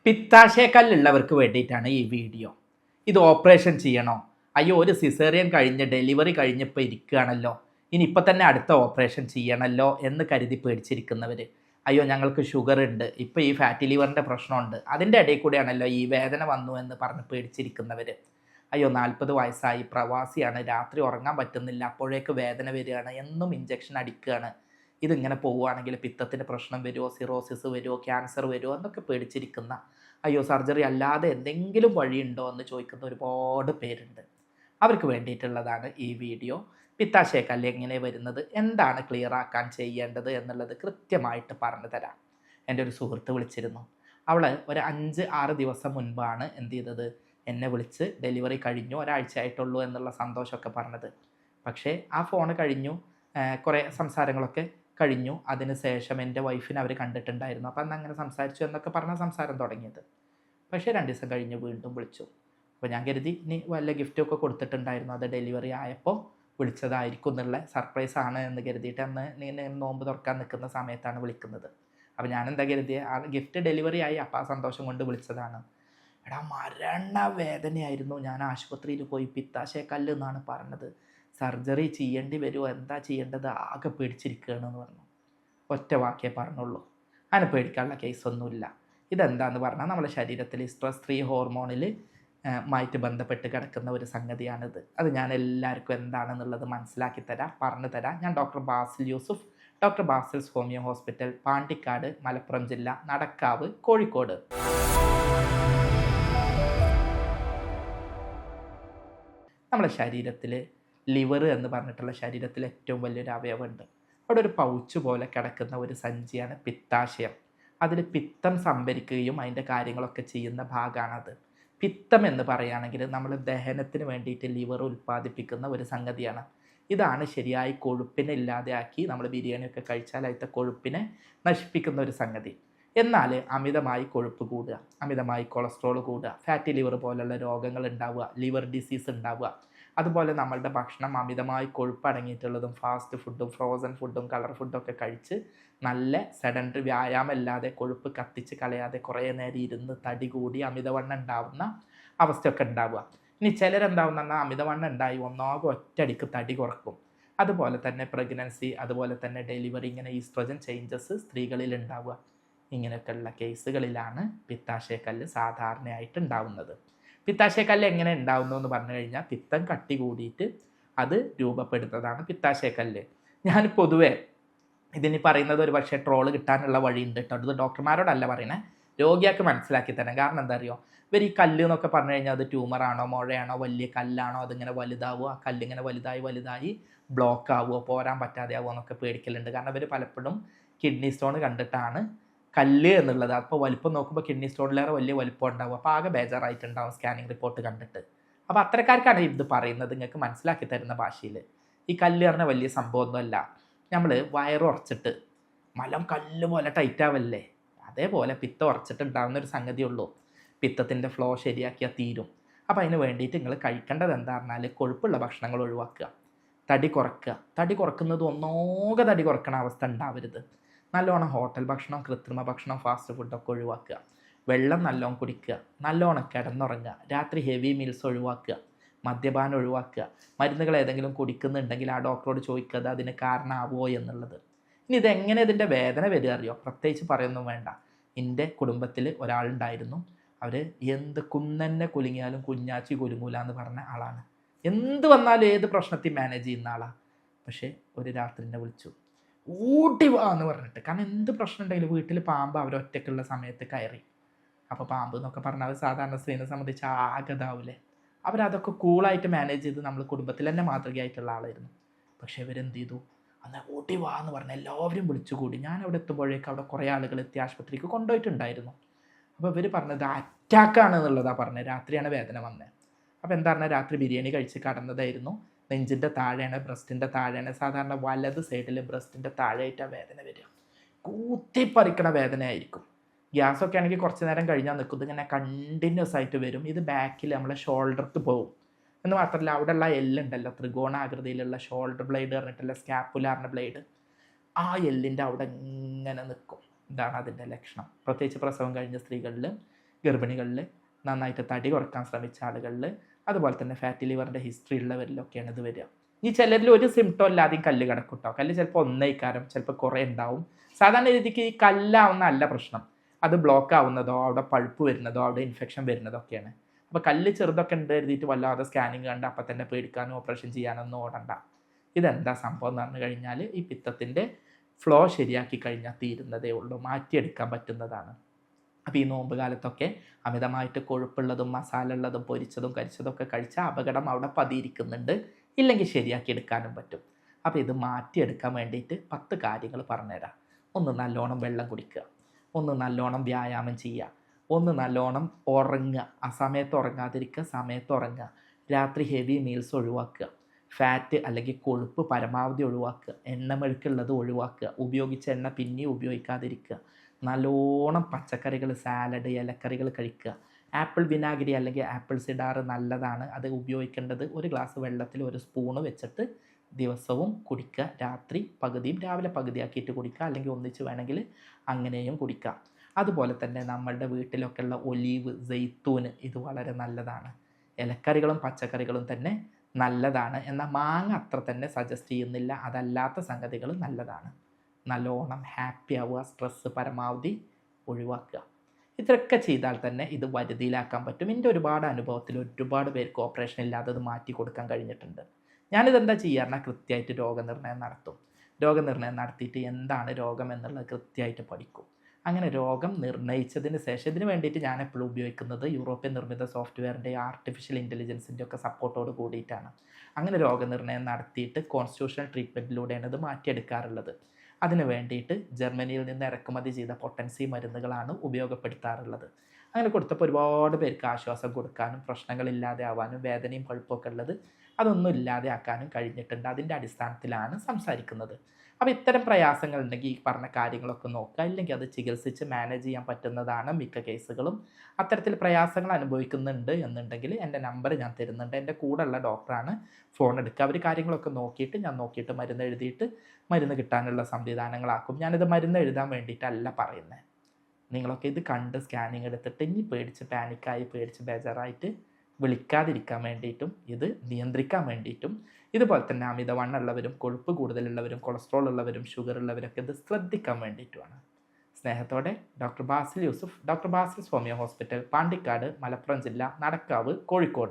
പിത്താശയക്കല്ലുള്ളവർക്ക് വേണ്ടിയിട്ടാണ് ഈ വീഡിയോ. ഇത് ഓപ്പറേഷൻ ചെയ്യണോ? അയ്യോ, ഒരു സിസേറിയൻ കഴിഞ്ഞ് ഡെലിവറി കഴിഞ്ഞപ്പോൾ ഇരിക്കുകയാണല്ലോ, ഇനി ഇപ്പം തന്നെ അടുത്ത ഓപ്പറേഷൻ ചെയ്യണമല്ലോ എന്ന് കരുതി പേടിച്ചിരിക്കുന്നവർ, അയ്യോ ഞങ്ങൾക്ക് ഷുഗർ ഉണ്ട്, ഇപ്പോൾ ഈ ഫാറ്റി ലിവറിൻ്റെ പ്രശ്നമുണ്ട്, അതിൻ്റെ ഇടയിൽ കൂടെയാണല്ലോ ഈ വേദന വന്നു എന്ന് പറഞ്ഞ് പേടിച്ചിരിക്കുന്നവർ, അയ്യോ 40 വയസ്സായി, പ്രവാസിയാണ്, രാത്രി ഉറങ്ങാൻ പറ്റുന്നില്ല, അപ്പോഴേക്ക് വേദന വരികയാണ്, എന്നും ഇഞ്ചക്ഷൻ അടിക്കുകയാണ്, ഇതിങ്ങനെ പോവുകയാണെങ്കിൽ പിത്തത്തിന് പ്രശ്നം വരുമോ, സിറോസിസ് വരുമോ, ക്യാൻസർ വരുമോ എന്നൊക്കെ പേടിച്ചിരിക്കുന്ന, അയ്യോ സർജറി അല്ലാതെ എന്തെങ്കിലും വഴിയുണ്ടോ എന്ന് ചോദിക്കുന്ന ഒരുപാട് പേരുണ്ട്. അവർക്ക് വേണ്ടിയിട്ടുള്ളതാണ് ഈ വീഡിയോ. പിത്താശയക്കല്ല് എങ്ങനെ വരുന്നത്, എന്താണ് ക്ലിയർ ആക്കാൻ ചെയ്യേണ്ടത് എന്നുള്ളത് കൃത്യമായിട്ട് പറഞ്ഞു തരാം. എൻ്റെ ഒരു സുഹൃത്ത് വിളിച്ചിരുന്നു. അവൾ ഒരു 5-6 ദിവസം മുൻപാണ് എന്ത് ചെയ്തത്, എന്നെ വിളിച്ച് ഡെലിവറി കഴിഞ്ഞു, ഒരാഴ്ച ആയിട്ടുള്ളൂ എന്നുള്ള സന്തോഷമൊക്കെ പറഞ്ഞത്. പക്ഷേ ആ ഫോണ് കഴിഞ്ഞു, കുറേ സംസാരങ്ങളൊക്കെ കഴിഞ്ഞു. അതിന് ശേഷം എൻ്റെ വൈഫിനെ അവർ കണ്ടിട്ടുണ്ടായിരുന്നു. അപ്പം അന്ന് അങ്ങനെ സംസാരിച്ചു എന്നൊക്കെ പറഞ്ഞ സംസാരം തുടങ്ങിയത്. പക്ഷേ 2 ദിവസം കഴിഞ്ഞ് വീണ്ടും വിളിച്ചു. അപ്പോൾ ഞാൻ കരുതി ഇനി വല്ല ഗിഫ്റ്റൊക്കെ കൊടുത്തിട്ടുണ്ടായിരുന്നു, അത് ഡെലിവറി ആയപ്പോൾ വിളിച്ചതായിരിക്കും എന്നുള്ള സർപ്രൈസ് ആണ് എന്ന് കരുതിയിട്ട് അന്ന് ഇങ്ങനെ നോമ്പ് തുറക്കാൻ നിൽക്കുന്ന സമയത്താണ് വിളിക്കുന്നത്. അപ്പോൾ ഞാൻ എന്താ കരുതിയത്, ആ ഗിഫ്റ്റ് ഡെലിവറി ആയി, അപ്പോൾ ആ സന്തോഷം കൊണ്ട് വിളിച്ചതാണ്. എടാ മരണ വേദനയായിരുന്നു, ഞാൻ ആശുപത്രിയിൽ പോയി, പിത്താശയക്കല്ല് എന്നാണ് പറഞ്ഞത്, സർജറി ചെയ്യേണ്ടി വരുമോ, എന്താ ചെയ്യേണ്ടത്, ആകെ പേടിച്ചിരിക്കുകയാണെന്ന് പറഞ്ഞു. ഒറ്റ വാക്കേ പറഞ്ഞുള്ളൂ, അതിനെ പേടിക്കാനുള്ള കേസൊന്നുമില്ല. ഇതെന്താണെന്ന് പറഞ്ഞാൽ നമ്മുടെ ശരീരത്തിൽ സ്ട്രെസ് 3 ഹോർമോണിൽ മായിട്ട് ബന്ധപ്പെട്ട് കിടക്കുന്ന ഒരു സംഗതിയാണിത്. അത് ഞാൻ എല്ലാവർക്കും എന്താണെന്നുള്ളത് മനസ്സിലാക്കി തരാം, പറഞ്ഞു തരാം. ഞാൻ doctor Basil Yusuf, doctor Basil's homeo hospital, Pandikkad, Malappuram ജില്ല, നടക്കാവ്, കോഴിക്കോട്. നമ്മുടെ ശരീരത്തിൽ ലിവർ എന്ന് പറഞ്ഞിട്ടുള്ള ശരീരത്തിൽ ഏറ്റവും വലിയൊരു അവയവമുണ്ട്. അവിടെ ഒരു പൗച്ച് പോലെ കിടക്കുന്ന ഒരു സഞ്ചിയാണ് പിത്താശയം. അതിൽ പിത്തം സംഭരിക്കുകയും അതിൻ്റെ കാര്യങ്ങളൊക്കെ ചെയ്യുന്ന ഭാഗമാണത്. പിത്തം എന്ന് പറയുകയാണെങ്കിൽ നമ്മൾ ദഹനത്തിന് വേണ്ടിയിട്ട് ലിവർ ഉൽപ്പാദിപ്പിക്കുന്ന ഒരു സംഗതിയാണ്. ഇതാണ് ശരിയായി കൊഴുപ്പിനെ ഇല്ലാതെയാക്കി നമ്മൾ ബിരിയാണിയൊക്കെ കഴിച്ചാൽ അതിൻ്റെ കൊഴുപ്പിനെ നശിപ്പിക്കുന്ന ഒരു സംഗതി. എന്നാൽ അമിതമായി കൊഴുപ്പ് കൂടുക, അമിതമായി കൊളസ്ട്രോൾ കൂടുക, ഫാറ്റി ലിവർ പോലുള്ള രോഗങ്ങൾ ഉണ്ടാവുക, ലിവർ ഡിസീസ് ഉണ്ടാവുക, അതുപോലെ നമ്മളുടെ ഭക്ഷണം അമിതമായി കൊഴുപ്പ് അടങ്ങിയിട്ടുള്ളതും ഫാസ്റ്റ് ഫുഡും ഫ്രോസൺ ഫുഡും കളർ ഫുഡും ഒക്കെ കഴിച്ച് നല്ല സെഡൻറ്ററി വ്യായാമമില്ലാതെ കൊഴുപ്പ് കത്തിച്ച് കളയാതെ കുറേ നേരം ഇരുന്ന് തടി കൂടി അമിതവണ്ണം ഉണ്ടാവുന്ന അവസ്ഥയൊക്കെ ഉണ്ടാവുക. ഇനി ചിലരെന്താവുന്ന പറഞ്ഞാൽ അമിതവണ്ണം ഉണ്ടായി ഒന്നാകെ ഒറ്റയടിക്ക് തടി കുറക്കും. അതുപോലെ തന്നെ പ്രഗ്നൻസി, അതുപോലെ തന്നെ ഡെലിവറി, ഇങ്ങനെ ഈസ്ട്രോജൻ ചേഞ്ചസ് സ്ത്രീകളിൽ ഉണ്ടാവുക. ഇങ്ങനെയൊക്കെയുള്ള കേസുകളിലാണ് പിത്താശയക്കല്ല് സാധാരണയായിട്ട് ഉണ്ടാവുന്നത്. പിത്താശയക്കല്ല് എങ്ങനെ ഉണ്ടാവുന്നു എന്ന് പറഞ്ഞു കഴിഞ്ഞാൽ, പിത്തം കട്ടി കൂടിയിട്ട് അത് രൂപപ്പെടുന്നതാണ് പിത്താശയക്കല്ല്. ഞാൻ പൊതുവേ ഇതിന് പറയുന്നത് ഒരു പക്ഷേ ട്രോള് കിട്ടാനുള്ള വഴിയുണ്ട് കേട്ടോ. അത് ഡോക്ടർമാരോടല്ല പറയണേ, രോഗിയാൾക്ക് മനസ്സിലാക്കി തരാം. കാരണം എന്താ അറിയോ, ഇവർ ഈ കല്ല് എന്നൊക്കെ പറഞ്ഞു കഴിഞ്ഞാൽ അത് ട്യൂമറാണോ, മുഴയാണോ, വലിയ കല്ലാണോ, അതിങ്ങനെ വലുതാവുമോ, ആ കല്ലിങ്ങനെ വലുതായി ബ്ലോക്ക് ആവുമോ, പോരാൻ പറ്റാതെ ആവുമോ എന്നൊക്കെ പേടിക്കലുണ്ട്. കാരണം ഇവർ പലപ്പോഴും കിഡ്നി സ്റ്റോൺ കണ്ടിട്ടാണ് കല്ല് എന്നുള്ളത്. അപ്പോൾ വലിപ്പം നോക്കുമ്പോൾ കിഡ്നി സ്റ്റോണിലേറെ വലിയ വലിപ്പം ഉണ്ടാവും. അപ്പോൾ ആകെ ബേജാറായിട്ടുണ്ടാവും സ്കാനിങ് റിപ്പോർട്ട് കണ്ടിട്ട്. അപ്പോൾ അത്തരക്കാർക്കാണ് ഇത് പറയുന്നത്, നിങ്ങൾക്ക് മനസ്സിലാക്കി തരുന്ന ഭാഷയിൽ. ഈ കല്ല് പറഞ്ഞാൽ വലിയ സംഭവമൊന്നുമല്ല. നമ്മൾ വയറുറച്ചിട്ട് മലം കല്ല് പോലെ ടൈറ്റ് ആവല്ലേ, അതേപോലെ പിത്തം ഉറച്ചിട്ട് ഉണ്ടാകുന്ന ഒരു സംഗതിയുള്ളൂ. പിത്തത്തിൻ്റെ ഫ്ലോ ശരിയാക്കിയാൽ തീരും. അപ്പോൾ അതിന് വേണ്ടിയിട്ട് നിങ്ങൾ കഴിക്കേണ്ടത് എന്താ പറഞ്ഞാൽ, കൊഴുപ്പുള്ള ഭക്ഷണങ്ങൾ ഒഴിവാക്കുക, തടി കുറയ്ക്കുക. തടി കുറക്കുന്നത് ഒന്നോകെ തടി കുറയ്ക്കണ അവസ്ഥ ഉണ്ടാവരുത്. നല്ലോണം ഹോട്ടൽ ഭക്ഷണം, കൃത്രിമ ഭക്ഷണം, ഫാസ്റ്റ് ഫുഡൊക്കെ ഒഴിവാക്കുക. വെള്ളം നല്ലോണം കുടിക്കുക, നല്ലോണം കിടന്നുറങ്ങുക, രാത്രി ഹെവി മീൽസ് ഒഴിവാക്കുക, മദ്യപാനം ഒഴിവാക്കുക. മരുന്നുകൾ ഏതെങ്കിലും കുടിക്കുന്നുണ്ടെങ്കിൽ ആ ഡോക്ടറോട് ചോദിക്കുക അതിന് കാരണമാവുമോ എന്നുള്ളത്. ഇനി ഇതെങ്ങനെ ഇതിൻ്റെ വേദന വരിക അറിയോ, പ്രത്യേകിച്ച് പറയൊന്നും വേണ്ട. എൻ്റെ കുടുംബത്തിൽ ഒരാളുണ്ടായിരുന്നു, അവർ എന്ത് കുന്നന്നെ കുലുങ്ങിയാലും കുഞ്ഞാച്ചി കുലുങ്ങൂല എന്ന് പറഞ്ഞ ആളാണ്. എന്ത് വന്നാലും ഏത് പ്രശ്നത്തിൽ മാനേജ് ചെയ്യുന്ന ആളാണ്. പക്ഷേ ഒരു രാത്രി എന്നെ വിളിച്ചു, ഊട്ടി വാ എന്ന് പറഞ്ഞിട്ട്. കാരണം എന്ത് പ്രശ്നം ഉണ്ടെങ്കിലും വീട്ടിൽ പാമ്പ് അവരൊറ്റയ്ക്കുള്ള സമയത്ത് കയറി. അപ്പോൾ പാമ്പ് എന്നൊക്കെ പറഞ്ഞാൽ സാധാരണ സ്ത്രീനെ സംബന്ധിച്ച് ആഗതാവില്ലേ. അവരതൊക്കെ കൂളായിട്ട് മാനേജ് ചെയ്ത് നമ്മൾ കുടുംബത്തിൽ തന്നെ മാതൃകയായിട്ടുള്ള ആളായിരുന്നു. പക്ഷേ ഇവരെന്ത് ചെയ്തു, അന്ന് ഊട്ടി വാ എന്ന് പറഞ്ഞാൽ എല്ലാവരും വിളിച്ചുകൂടി. ഞാൻ അവിടെ എത്തുമ്പോഴേക്കും അവിടെ കുറേ ആളുകൾ എത്തി ആശുപത്രിക്ക് കൊണ്ടുപോയിട്ടുണ്ടായിരുന്നു. അപ്പോൾ ഇവർ പറഞ്ഞത് അറ്റാക്കാണ് എന്നുള്ളതാണ് പറഞ്ഞത്. രാത്രിയാണ് വേദന വന്നത്. അപ്പോൾ എന്താ പറഞ്ഞാൽ, രാത്രി ബിരിയാണി കഴിച്ച് കടന്നതായിരുന്നു. നെഞ്ചിൻ്റെ താഴെയാണ്, ബ്രസ്റ്റിൻ്റെ താഴെയാണ്. സാധാരണ വലത് സൈഡിൽ ബ്രസ്റ്റിൻ്റെ താഴെയായിട്ടാണ് വേദന വരിക. കൂത്തിപ്പറിക്കണ വേദനയായിരിക്കും. ഗ്യാസൊക്കെ ആണെങ്കിൽ കുറച്ച് നേരം കഴിഞ്ഞാൽ നിൽക്കും, ഇങ്ങനെ കണ്ടിന്യൂസ് ആയിട്ട് വരും. ഇത് ബാക്കിൽ നമ്മളെ ഷോൾഡർക്ക് പോകും. എന്ന് മാത്രമല്ല, അവിടെയുള്ള എല്ലുണ്ടല്ലോ, ത്രികോണാകൃതിയിലുള്ള ഷോൾഡർ ബ്ലേഡ് പറഞ്ഞിട്ടുള്ള സ്കാപ്പുലാറിൻ്റെ ബ്ലേഡ്, ആ എല്ലിൻ്റെ അവിടെ ഇങ്ങനെ നിൽക്കും. ഇതാണ് അതിൻ്റെ ലക്ഷണം. പ്രത്യേകിച്ച് പ്രസവം കഴിഞ്ഞ സ്ത്രീകളിൽ ഗർഭിണികളിൽ, നന്നായിട്ട് തടി കുറക്കാൻ ശ്രമിച്ച ആളുകളിൽ, അതുപോലെ തന്നെ ഫാറ്റി ലിവറിൻ്റെ ഹിസ്റ്ററി ഉള്ളവരിലൊക്കെയാണ് ഇത് വരിക. ഈ ചിലരിൽ ഒരു സിംറ്റം ഇല്ലാതെയും കല്ല് കിടക്കും കേട്ടോ. കല്ല് ചിലപ്പോൾ ഒന്നേക്കാരം, ചിലപ്പോൾ കുറേ ഉണ്ടാവും. സാധാരണ രീതിക്ക് ഈ കല്ലാവുന്ന അല്ല പ്രശ്നം, അത് ബ്ലോക്ക് ആവുന്നതോ അവിടെ പഴുപ്പ് വരുന്നതോ അവിടെ ഇൻഫെക്ഷൻ വരുന്നതോ ഒക്കെയാണ്. അപ്പോൾ കല്ല് ചെറുതൊക്കെ ഉണ്ട് എഴുതിയിട്ട് വല്ലാതെ സ്കാനിങ് കണ്ട് അപ്പം തന്നെ പേടിക്കാനോ ഓപ്പറേഷൻ ചെയ്യാനൊന്നും ഓടണ്ട. ഇതെന്താ സംഭവം എന്ന് പറഞ്ഞു കഴിഞ്ഞാൽ ഈ പിത്തത്തിൻ്റെ ഫ്ലോ ശരിയാക്കി കഴിഞ്ഞാൽ തീരുന്നതേ ഉള്ളൂ, മാറ്റിയെടുക്കാൻ പറ്റുന്നതാണ്. അപ്പോൾ ഈ നോമ്പ് കാലത്തൊക്കെ അമിതമായിട്ട് കൊഴുപ്പുള്ളതും മസാല ഉള്ളതും പൊരിച്ചതും കരിച്ചതും ഒക്കെ കഴിച്ചാൽ അപകടം അവിടെ പതിയിരിക്കുന്നുണ്ട്, ഇല്ലെങ്കിൽ ശരിയാക്കി എടുക്കാനും പറ്റും. അപ്പോൾ ഇത് മാറ്റിയെടുക്കാൻ വേണ്ടിയിട്ട് 10 കാര്യങ്ങൾ പറഞ്ഞുതരാം. ഒന്ന്, നല്ലോണം വെള്ളം കുടിക്കുക. ഒന്ന്, നല്ലോണം വ്യായാമം ചെയ്യുക. ഒന്ന്, നല്ലോണം ഉറങ്ങുക. ആ സമയത്ത് ഉറങ്ങാതിരിക്കുക, സമയത്ത് ഉറങ്ങുക. രാത്രി ഹെവി മീൽസ് ഒഴിവാക്കുക. ഫാറ്റ് അല്ലെങ്കിൽ കൊഴുപ്പ് പരമാവധി ഒഴിവാക്കുക. എണ്ണമെഴുക്കുള്ളത് ഒഴിവാക്കുക. ഉപയോഗിച്ച എണ്ണ പിന്നെയും ഉപയോഗിക്കാതിരിക്കുക. നല്ലോണം പച്ചക്കറികൾ, സാലഡ്, ഇലക്കറികൾ കഴിക്കുക. ആപ്പിൾ വിനാഗിരി അല്ലെങ്കിൽ ആപ്പിൾ സിഡാർ നല്ലതാണ്. അത് ഉപയോഗിക്കേണ്ടത് 1 ഗ്ലാസ് വെള്ളത്തിൽ 1 സ്പൂണ് വെച്ചിട്ട് ദിവസവും കുടിക്കുക. രാത്രി പകുതിയും രാവിലെ പകുതിയാക്കിയിട്ട് കുടിക്കുക, അല്ലെങ്കിൽ ഒന്നിച്ച് വേണമെങ്കിൽ അങ്ങനെയും കുടിക്കാം. അതുപോലെ തന്നെ നമ്മളുടെ വീട്ടിലൊക്കെ ഉള്ള ഒലീവ്, ജെയ്ത്തൂന് ഇത് വളരെ നല്ലതാണ്. ഇലക്കറികളും പച്ചക്കറികളും തന്നെ നല്ലതാണ്. എന്നാൽ മാങ്ങ അത്ര തന്നെ സജസ്റ്റ് ചെയ്യുന്നില്ല. അതല്ലാത്ത സംഗതികൾ നല്ലതാണ്. നല്ലോണം ഹാപ്പി ആവുക, സ്ട്രെസ്സ് പരമാവധി ഒഴിവാക്കുക. ഇതൊക്കെ ചെയ്താൽ തന്നെ ഇത് വരുതിയിലാക്കാൻ പറ്റും. എൻ്റെ ഒരുപാട് അനുഭവത്തിൽ ഒരുപാട് പേർക്ക് ഓപ്പറേഷൻ ഇല്ലാതെ അത് മാറ്റി കൊടുക്കാൻ കഴിഞ്ഞിട്ടുണ്ട്. ഞാനിതെന്താ ചെയ്യാറുണ്ട്, കൃത്യമായിട്ട് രോഗനിർണയം നടത്തും. രോഗനിർണയം നടത്തിയിട്ട് എന്താണ് രോഗം എന്നുള്ളത് കൃത്യമായിട്ട് പഠിക്കും. അങ്ങനെ രോഗം നിർണ്ണയിച്ചതിന് ശേഷം, ഇതിന് വേണ്ടിയിട്ട് ഞാൻ എപ്പോഴും ഉപയോഗിക്കുന്നത് യൂറോപ്യൻ നിർമ്മിത സോഫ്റ്റ്വെയറിൻ്റെ ആർട്ടിഫിഷ്യൽ ഇൻ്റലിജൻസിൻ്റെ ഒക്കെ സപ്പോർട്ടോട് കൂടിയിട്ടാണ്. അങ്ങനെ രോഗനിർണയം നടത്തിയിട്ട് കോൺസ്റ്റിറ്റ്യൂഷണൽ ട്രീറ്റ്മെൻറ്റിലൂടെയാണ് ഇത് മാറ്റിയെടുക്കാറുള്ളത്. അതിന് വേണ്ടിയിട്ട് ജർമ്മനിയിൽ നിന്ന് ഇറക്കുമതി ചെയ്ത പൊട്ടൻസി മരുന്നുകളാണ് ഉപയോഗപ്പെടുത്താറുള്ളത്. അങ്ങനെ കൊടുത്തപ്പോൾ ഒരുപാട് പേർക്ക് ആശ്വാസം കൊടുക്കാനും പ്രശ്നങ്ങളില്ലാതെ ആവാനും വേദനയും പഴുപ്പൊക്കെ ഉള്ളത് അതൊന്നും ഇല്ലാതെ ആക്കാനും കഴിഞ്ഞിട്ടുണ്ട്. അതിൻ്റെ അടിസ്ഥാനത്തിലാണ് സംസാരിക്കുന്നത്. അപ്പോൾ ഇത്തരം പ്രയാസങ്ങൾ ഉണ്ടെങ്കിൽ ഈ പറഞ്ഞ കാര്യങ്ങളൊക്കെ നോക്കുക, ഇല്ലെങ്കിൽ അത് ചികിത്സിച്ച് മാനേജ് ചെയ്യാൻ പറ്റുന്നതാണ് മിക്ക കേസുകളും. അത്തരത്തിൽ പ്രയാസങ്ങൾ അനുഭവിക്കുന്നുണ്ട് എന്നുണ്ടെങ്കിൽ എൻ്റെ നമ്പർ ഞാൻ തരുന്നുണ്ട്. എൻ്റെ കൂടെയുള്ള ഡോക്ടറാണ് ഫോൺ എടുക്കുക. അവർ കാര്യങ്ങളൊക്കെ നോക്കിയിട്ട് ഞാൻ നോക്കിയിട്ട് മരുന്ന് എഴുതിയിട്ട് മരുന്ന് കിട്ടാനുള്ള സംവിധാനങ്ങളാക്കും. ഞാനിത് മരുന്ന് എഴുതാൻ വേണ്ടിയിട്ടല്ല പറയുന്നത്. നിങ്ങളൊക്കെ ഇത് കണ്ട് സ്കാനിങ് എടുത്തിട്ട് ഇനി പേടിച്ച് പാനിക്കായി പേടിച്ച് ബേജാറായിട്ട് വിളിക്കാതിരിക്കാൻ വേണ്ടിയിട്ടും ഇത് നിയന്ത്രിക്കാൻ വേണ്ടിയിട്ടും, ഇതുപോലെ തന്നെ അമിതവണ്ണമുള്ളവരും കൊഴുപ്പ് കൂടുതലുള്ളവരും കൊളസ്ട്രോൾ ഉള്ളവരും ഷുഗർ ഉള്ളവരൊക്കെ ഇത് ശ്രദ്ധിക്കാൻ വേണ്ടിയിട്ടുമാണ്. സ്നേഹത്തോടെ doctor Basil Yusuf, doctor Basil homeo hospital, Pandikkad, Malappuram ജില്ല, നടക്കാവ്, കോഴിക്കോട്.